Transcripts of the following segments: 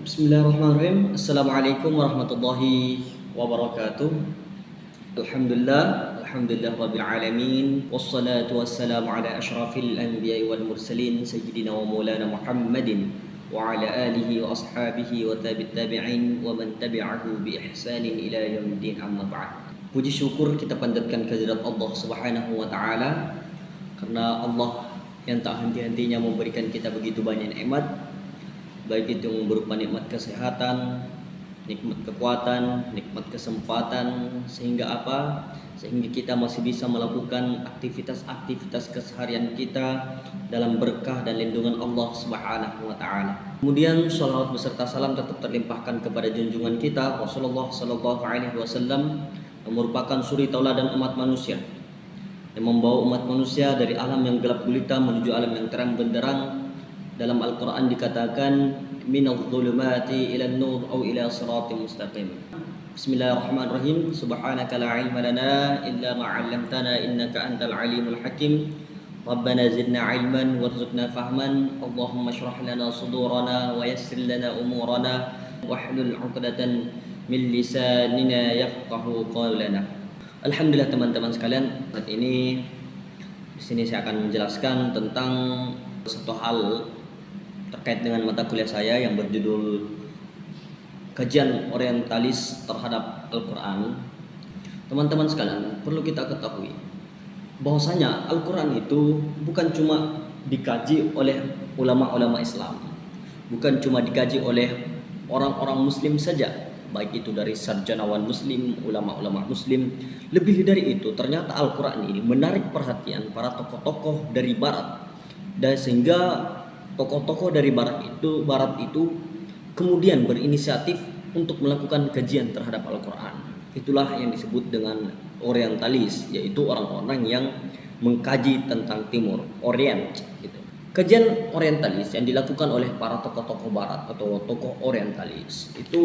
Bismillahirrahmanirrahim. Assalamualaikum warahmatullahi wabarakatuh. Alhamdulillah rabbil alamin. Wassalatu wassalamu ala asyrafil anbiya'i wal mursalin sayyidina wa maulana Muhammadin wa ala alihi wa ashabihi wa tabi'in wa man tabi'ahu bi ihsanin ila yaumiddin, amma ba'd. Puji syukur kita panjatkan kehadirat Allah Subhanahu wa taala karena Allah yang tak henti-hentinya memberikan kita begitu banyak nikmat, baik itu berupa nikmat kesehatan, nikmat kekuatan, nikmat kesempatan, sehingga kita masih bisa melakukan aktivitas-aktivitas keseharian kita dalam berkah dan lindungan Allah Subhanahu wa taala. Kemudian shalawat beserta salam tetap terlimpahkan kepada junjungan kita Rasulullah sallallahu alaihi wasallam yang merupakan suri tauladan umat manusia, yang membawa umat manusia dari alam yang gelap gulita menuju alam yang terang benderang. Dalam Al-Quran dikatakan minadh dhulumati ila nur atau ila siratim mustaqim. Bismillahirrahmanirrahim. Subhanaka la ilma lana illa ma 'allamtana innaka antal alimul hakim. Rabbana zidna ilman warzuqna fahman. Allahumma shrah lana sudurana wa yassir lana umurana wahlul 'uqdatan min lisanina yafqahu qawlana. Alhamdulillah teman-teman sekalian, saat ini di sini saya akan menjelaskan tentang satu hal terkait dengan mata kuliah saya yang berjudul Kajian Orientalis terhadap Al-Quran. Teman-teman sekalian, perlu kita ketahui bahwasanya Al-Quran itu bukan cuma dikaji oleh ulama-ulama Islam, bukan cuma dikaji oleh orang-orang muslim saja, baik itu dari sarjanawan muslim, ulama-ulama muslim. Lebih dari itu, ternyata Al-Quran ini menarik perhatian para tokoh-tokoh dari barat, dan sehingga tokoh-tokoh dari barat itu kemudian berinisiatif untuk melakukan kajian terhadap Al-Quran. Itulah yang disebut dengan orientalis, yaitu orang-orang yang mengkaji tentang timur, orient gitu. Kajian orientalis yang dilakukan oleh para tokoh-tokoh barat atau tokoh orientalis itu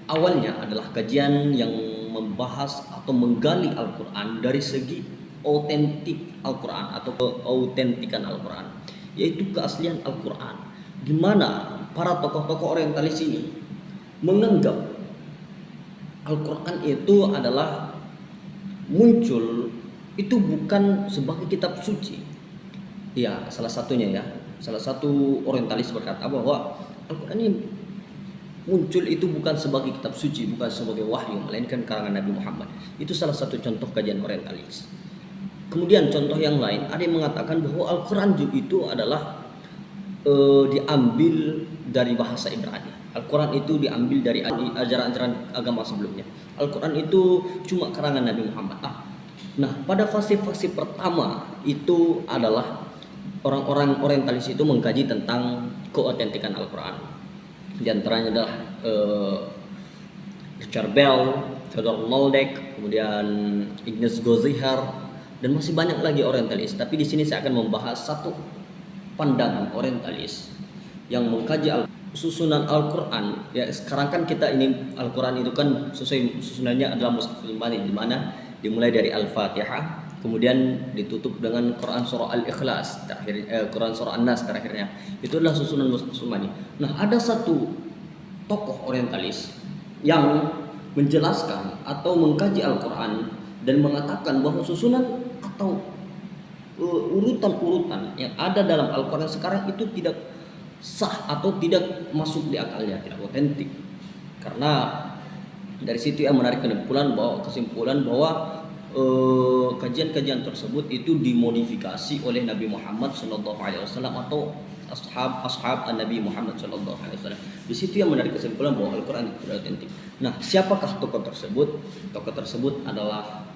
awalnya adalah kajian yang membahas atau menggali Al-Quran dari segi autentik Al-Quran atau keautentikan Al-Quran, yaitu keaslian Al-Quran, di mana para tokoh-tokoh orientalis ini menganggap Al-Quran itu adalah muncul itu bukan sebagai kitab suci. Ya, salah satu orientalis berkata bahwa Al-Quran ini muncul itu bukan sebagai kitab suci, bukan sebagai wahyu, melainkan karangan Nabi Muhammad. Itu salah satu contoh kajian orientalis. Kemudian contoh yang lain, ada yang mengatakan bahwa Al-Quran itu adalah diambil dari bahasa Ibrani. Al-Quran itu diambil dari ajaran-ajaran agama sebelumnya. Al-Quran itu cuma karangan Nabi Muhammad. Nah, pada fase-fase pertama itu adalah orang-orang orientalis itu mengkaji tentang keautentikan Al-Quran. Di antaranya adalah Richard Bell, Theodor Noldek, kemudian Ignaz Gozihar, dan masih banyak lagi orientalis. Tapi di sini saya akan membahas satu pandangan orientalis yang mengkaji susunan Al-Quran. Ya, sekarang kan kita ini Al-Quran itu kan susunannya adalah Mushaful Mani, di mana dimulai dari Al-Fatihah, kemudian ditutup dengan Quran surah Al-Ikhlas, Quran surah An-Nas terakhirnya. Itu adalah susunan Mushaful Mani. Nah, ada satu tokoh orientalis yang menjelaskan atau mengkaji Al-Quran dan mengatakan bahwa susunan atau urutan-urutan yang ada dalam Al-Quran sekarang itu tidak sah atau tidak masuk di akalnya, tidak otentik. Karena dari situ ia menarik kesimpulan bahwa kajian-kajian tersebut itu dimodifikasi oleh Nabi Muhammad SAW atau ashab Nabi Muhammad SAW. Di situ yang menarik kesimpulan bahwa Al-Quran itu tidak otentik. Nah, siapakah tokoh tersebut? Tokoh tersebut adalah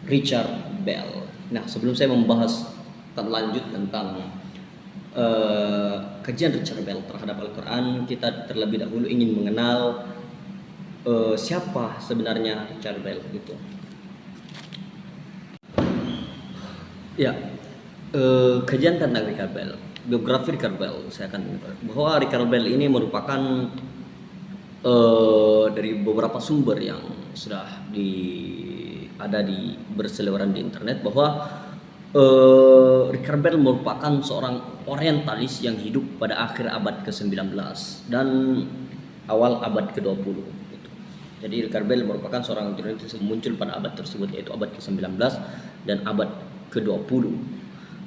Richard Bell. Nah, sebelum saya membahas lanjut tentang kajian Richard Bell terhadap Al-Quran, kita terlebih dahulu ingin mengenal siapa sebenarnya Richard Bell itu. Ya, kajian tentang Richard Bell, biografi Richard Bell, saya akan bahwa Richard Bell ini merupakan dari beberapa sumber yang sudah ada di berseliweran di internet, bahwa Richard Bell merupakan seorang orientalis yang hidup pada akhir abad ke-19, dan awal abad ke-20 gitu. Jadi Richard Bell merupakan seorang jurnalis yang muncul pada abad tersebut, yaitu abad ke-19 dan abad ke-20.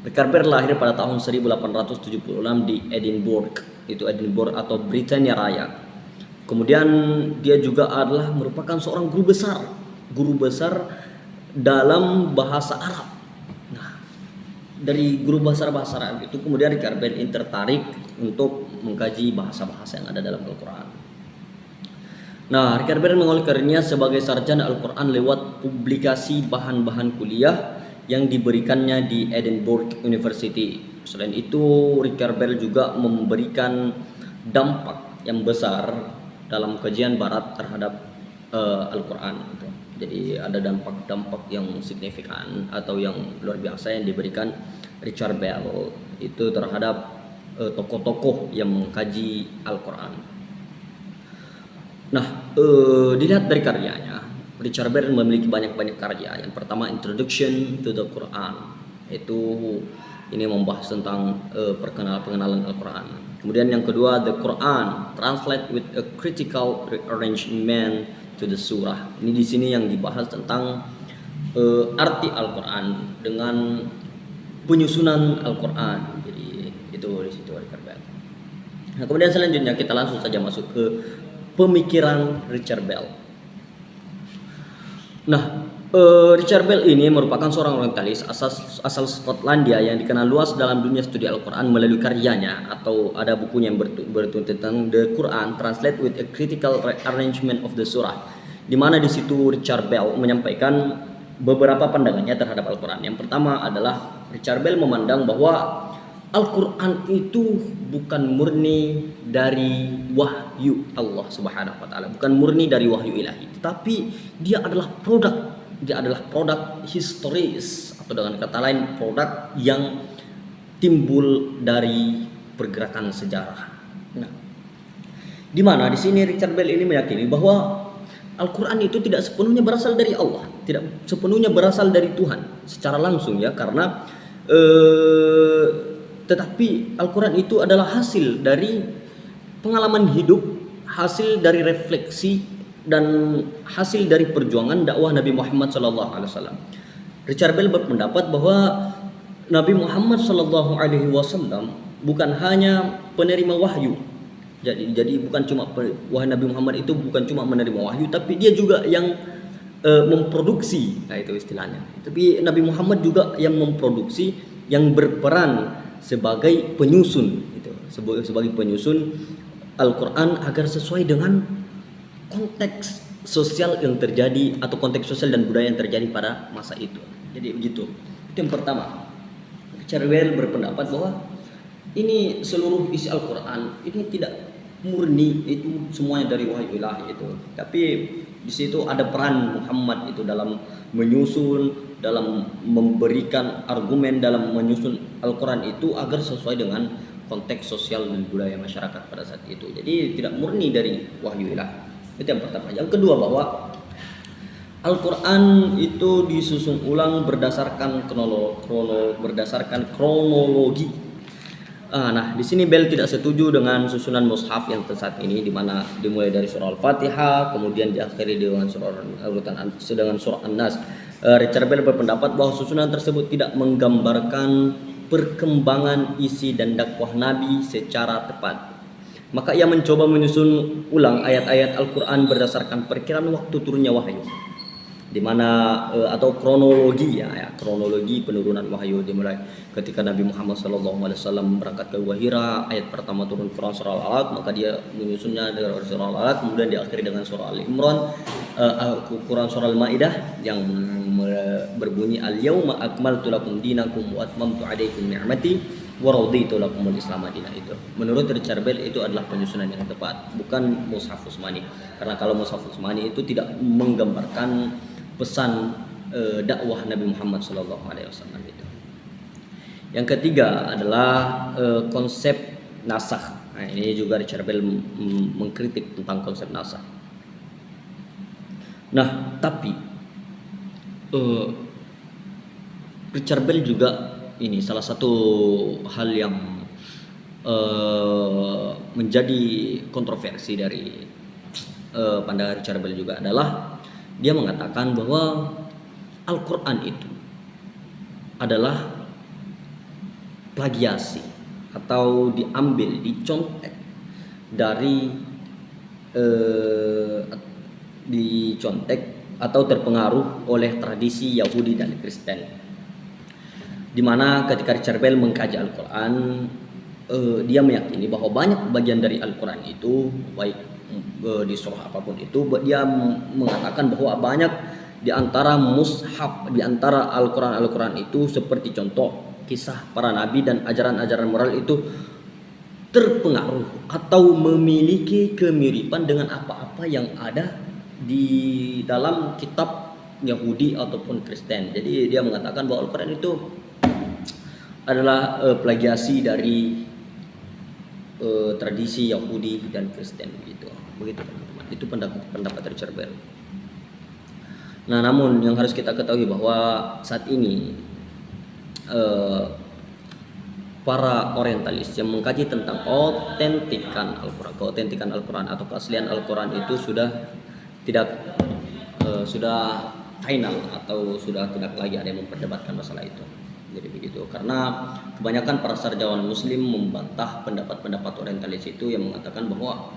Richard Bell lahir pada tahun 1876 di Edinburgh, itu Edinburgh atau Britania Raya. Kemudian dia juga adalah merupakan seorang guru besar dalam bahasa Arab. Nah, dari guru bahasa Arab itu kemudian Richard Bell ini tertarik untuk mengkaji bahasa-bahasa yang ada dalam Al-Quran. Nah, Richard Bell mengawali karirnya sebagai sarjana Al-Quran lewat publikasi bahan-bahan kuliah yang diberikannya di Edinburgh University. Selain itu, Richard Bell juga memberikan dampak yang besar dalam kajian barat terhadap Al-Quran. Jadi ada dampak-dampak yang signifikan atau yang luar biasa yang diberikan Richard Bell itu terhadap tokoh-tokoh yang mengkaji Al-Quran. Nah, dilihat dari karyanya, Richard Bell memiliki banyak karya. Yang pertama, Introduction to the Quran, itu ini membahas tentang pengenalan Al-Quran. Kemudian yang kedua, The Quran Translate with a Critical Arrangement to the Surah. Ini di sini yang dibahas tentang arti Al-Quran dengan penyusunan Al-Quran. Jadi itu di situ Richard Bell. Nah, kemudian selanjutnya kita langsung saja masuk ke pemikiran Richard Bell. Nah, Richard Bell ini merupakan seorang orientalis asal Skotlandia yang dikenal luas dalam dunia studi Al-Quran melalui karyanya, atau ada bukunya yang bertulis tentang The Quran Translate with a Critical Arrangement of the Surah, di mana di situ Richard Bell menyampaikan beberapa pandangannya terhadap Al-Quran. Yang pertama adalah Richard Bell memandang bahwa Al-Quran itu bukan murni dari wahyu Allah Subhanahu wa taala, bukan murni dari wahyu ilahi, tetapi dia adalah produk historis, atau dengan kata lain produk yang timbul dari pergerakan sejarah. Nah, di mana di sini Richard Bell ini meyakini bahwa Al-Quran itu tidak sepenuhnya berasal dari Allah, tidak sepenuhnya berasal dari Tuhan secara langsung ya, karena tetapi Al-Quran itu adalah hasil dari pengalaman hidup, hasil dari refleksi, dan hasil dari perjuangan dakwah Nabi Muhammad SAW. Richard Bell berpendapat bahwa Nabi Muhammad SAW bukan hanya penerima wahyu. Jadi bukan cuma Nabi Muhammad itu bukan cuma menerima wahyu, tapi dia juga yang memproduksi. Nah, itu istilahnya. Tapi Nabi Muhammad juga yang memproduksi, yang berperan sebagai penyusun, itu sebagai penyusun Al-Quran agar sesuai dengan konteks sosial yang terjadi atau konteks sosial dan budaya yang terjadi pada masa itu. Jadi begitu. Itu yang pertama. Richard Bell berpendapat bahwa ini seluruh isi Al-Quran ini tidak murni itu semuanya dari wahyu ilahi itu, tapi di situ ada peran Muhammad itu dalam menyusun, dalam memberikan argumen, dalam menyusun Al-Quran itu agar sesuai dengan konteks sosial dan budaya masyarakat pada saat itu. Jadi tidak murni dari wahyu ilahi. Itu yang pertama. Yang kedua, bahwa Al-Quran itu disusun ulang berdasarkan kronologi. Nah, di sini Bell tidak setuju dengan susunan mushaf yang saat ini, di mana dimulai dari surah Al-Fatihah, kemudian diakhiri dengan surah An-Nas. Richard Bell berpendapat bahwa susunan tersebut tidak menggambarkan perkembangan isi dan dakwah Nabi secara tepat. Maka ia mencoba menyusun ulang ayat-ayat Al-Quran berdasarkan perkiraan waktu turunnya wahyu, di mana atau kronologi kronologi penurunan wahyu dimulai ketika Nabi Muhammad SAW berangkat ke Hira. Ayat pertama turun Quran surah Al-Alaq, maka dia menyusunnya dari surah Al-Alaq, kemudian diakhiri dengan surah Al-Imran, Quran surah Al-Maidah yang berbunyi al-yauma akmaltu lakum dinakum wa atmamtu alaikum ni'mati wa raditu lakumul Islam madinah. Itu menurut Richard Bell itu adalah penyusunan yang tepat, bukan Mushaf Utsmani. Karena kalau Mushaf Utsmani itu tidak menggambarkan pesan dakwah Nabi Muhammad SAW itu. Yang ketiga adalah konsep nasakh. Nah, ini juga Richard Bell mengkritik tentang konsep nasakh. Nah, tapi Richard Bell juga ini salah satu hal yang menjadi kontroversi dari pandangan Richard Bell juga adalah dia mengatakan bahwa Al-Quran itu adalah plagiasi atau dicontek dari atau terpengaruh oleh tradisi Yahudi dan Kristen. Di mana ketika Richard Bell mengkaji Al-Quran, dia meyakini bahwa banyak bagian dari Al-Quran itu, baik di surah apapun itu, dia mengatakan bahwa banyak di antara mushaf, di antara Al-Quran itu seperti contoh kisah para nabi dan ajaran-ajaran moral itu terpengaruh atau memiliki kemiripan dengan apa-apa yang ada di dalam kitab Yahudi ataupun Kristen. Jadi dia mengatakan bahwa Al-Quran itu adalah plagiasi dari tradisi Yahudi dan Kristen begitu teman-teman. Itu pendapat Richard Bell. Nah, namun yang harus kita ketahui bahwa saat ini para orientalis yang mengkaji tentang keautentikan Al-Quran atau keaslian Al-Quran itu sudah tidak sudah final atau sudah tidak lagi ada yang memperdebatkan masalah itu. Jadi begitu, karena kebanyakan para sarjana muslim membantah pendapat-pendapat orientalis itu yang mengatakan bahwa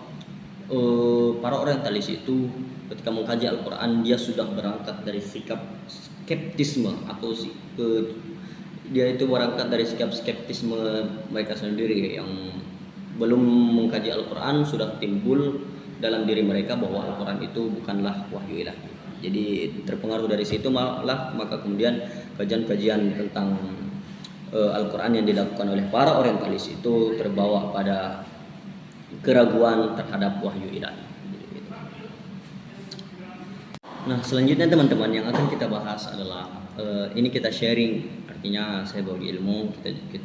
para orientalis itu ketika mengkaji Al-Quran dia sudah berangkat dari sikap skeptisme atau dia itu berangkat dari sikap skeptisme mereka sendiri yang belum mengkaji Al-Quran sudah timbul dalam diri mereka bahwa Al-Quran itu bukanlah wahyu ilahi. Jadi terpengaruh dari situ malah maka kemudian kajian-kajian tentang Al-Quran yang dilakukan oleh para orientalis itu terbawa pada keraguan terhadap wahyu ilahi. Nah, selanjutnya teman-teman yang akan kita bahas adalah ini kita sharing, artinya saya bagi ilmu,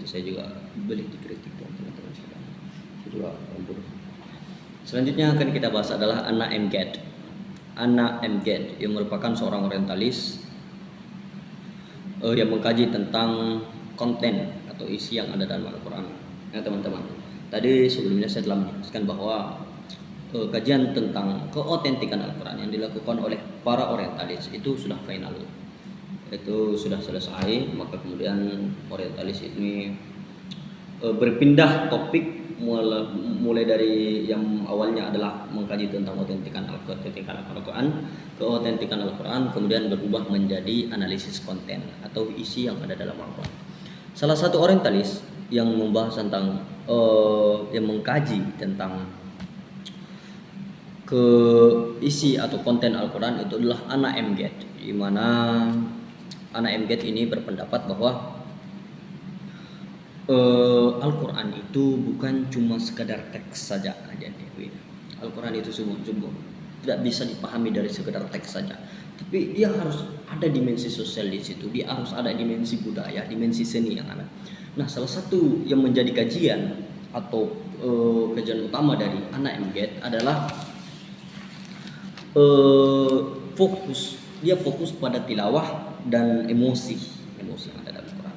saya juga boleh dikritik teman-teman sekalian. Saya juga selanjutnya akan kita bahas adalah Anna M. Gad. Anna M. Gad yang merupakan seorang orientalis yang mengkaji tentang konten atau isi yang ada dalam Al-Quran. Ya teman-teman, tadi sebelumnya saya telah menjelaskan bahwa kajian tentang keautentikan Al-Quran yang dilakukan oleh para orientalis itu sudah final, itu sudah selesai. Maka kemudian orientalis ini berpindah topik mulai dari yang awalnya adalah mengkaji tentang keautentikan Al-Quran, kemudian berubah menjadi analisis konten atau isi yang ada dalam Al-Quran. Salah satu orientalis yang membahas tentang yang mengkaji tentang ke isi atau konten Al-Quran itu adalah Anna M. Gad, di mana Anna M. Gad ini berpendapat bahwa Al-Quran itu bukan cuma sekadar teks saja. Al-Quran itu sungguh tidak bisa dipahami dari sekadar teks saja, tapi dia harus ada dimensi sosial di situ, dia harus ada dimensi budaya, dimensi seni yang ada. Nah, salah satu yang menjadi kajian atau kajian utama dari Anna M. Gad adalah fokus pada tilawah dan emosi yang ada dalam Al-Quran.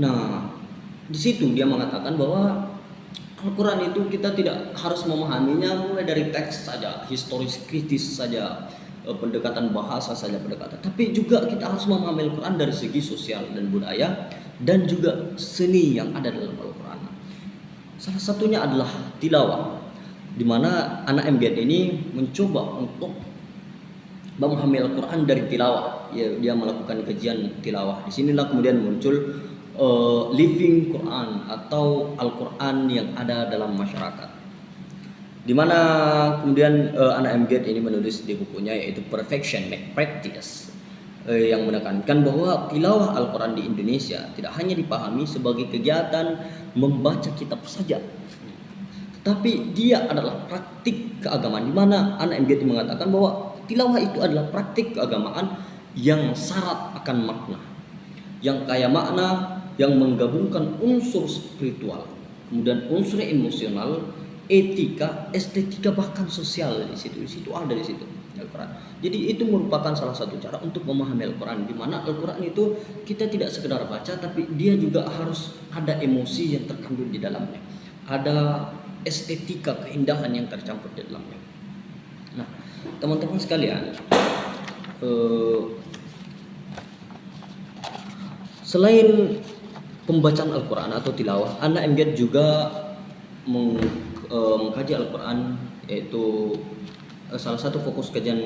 Nah, di situ dia mengatakan bahwa Al-Quran itu kita tidak harus memahaminya mulai dari teks saja, historis kritis saja, pendekatan bahasa saja tapi juga kita harus memahami Al-Quran dari segi sosial dan budaya dan juga seni yang ada dalam Al-Quran. Salah satunya adalah tilawah, di mana anak M. Gad ini mencoba untuk memahami Al-Quran dari tilawah. Dia melakukan kajian tilawah. Di sinilah kemudian muncul living Quran atau Al-Quran yang ada dalam masyarakat. Di mana kemudian anak M. Gad ini menulis di bukunya yaitu Perfection Make Practice, yang menekankan bahwa tilawah Al-Quran di Indonesia tidak hanya dipahami sebagai kegiatan membaca kitab saja, tapi dia adalah praktik keagamaan, di mana anak M. Gad mengatakan bahwa tilawah itu adalah praktik keagamaan yang syarat akan makna, yang kaya makna, yang menggabungkan unsur spiritual, kemudian unsur emosional, etika, estetika, bahkan sosial di situ ada di situ Al-Quran. Jadi itu merupakan salah satu cara untuk memahami Al-Quran, di mana Al-Quran itu kita tidak sekedar baca, tapi dia juga harus ada emosi yang terkandung di dalamnya. ada estetika keindahan yang tercampur di dalamnya. Nah, teman-teman sekalian, selain pembacaan Al-Quran atau tilawah, anak MGet juga mengkaji Al-Quran, yaitu salah satu fokus kajian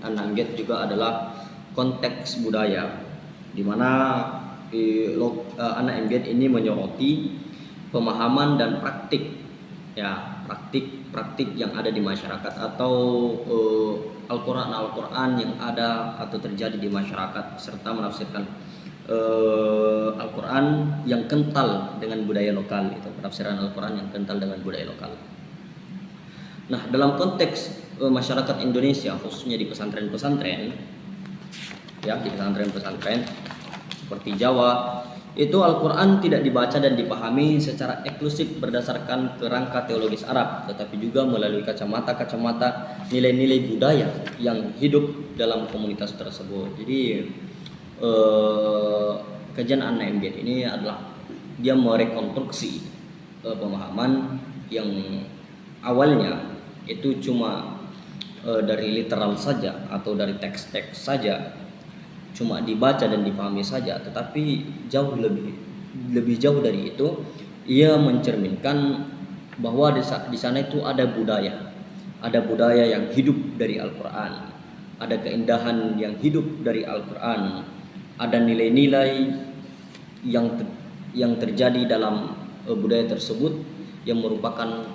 anak MGet juga adalah konteks budaya, di mana anak MGet ini menyoroti pemahaman dan praktik yang ada di masyarakat, atau Al-Quran yang ada atau terjadi di masyarakat, serta menafsirkan Al-Quran yang kental dengan budaya lokal, itu penafsiran Al-Quran yang kental dengan budaya lokal. Nah, dalam konteks masyarakat Indonesia, khususnya di pesantren-pesantren, di pesantren-pesantren seperti Jawa, itu Al-Quran tidak dibaca dan dipahami secara eksklusif berdasarkan kerangka teologis Arab, tetapi juga melalui kacamata nilai-nilai budaya yang hidup dalam komunitas tersebut. Jadi kajian anak MGet ini adalah dia merekonstruksi pemahaman yang awalnya itu cuma dari literal saja atau dari teks-teks saja, cuma dibaca dan dipahami saja, tetapi jauh lebih jauh dari itu, ia mencerminkan bahwa di sana itu ada budaya yang hidup dari Al-Quran, ada keindahan yang hidup dari Al-Quran, ada nilai-nilai yang terjadi dalam budaya tersebut yang merupakan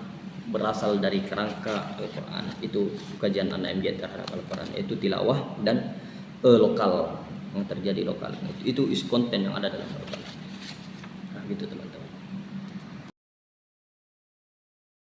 berasal dari kerangka Al-Quran. Itu kajian anak MGet terhadap Al-Quran, yaitu tilawah dan lokal, yang terjadi lokal. Itu isi konten yang ada dalam Al-Quran. Nah, gitu teman-teman.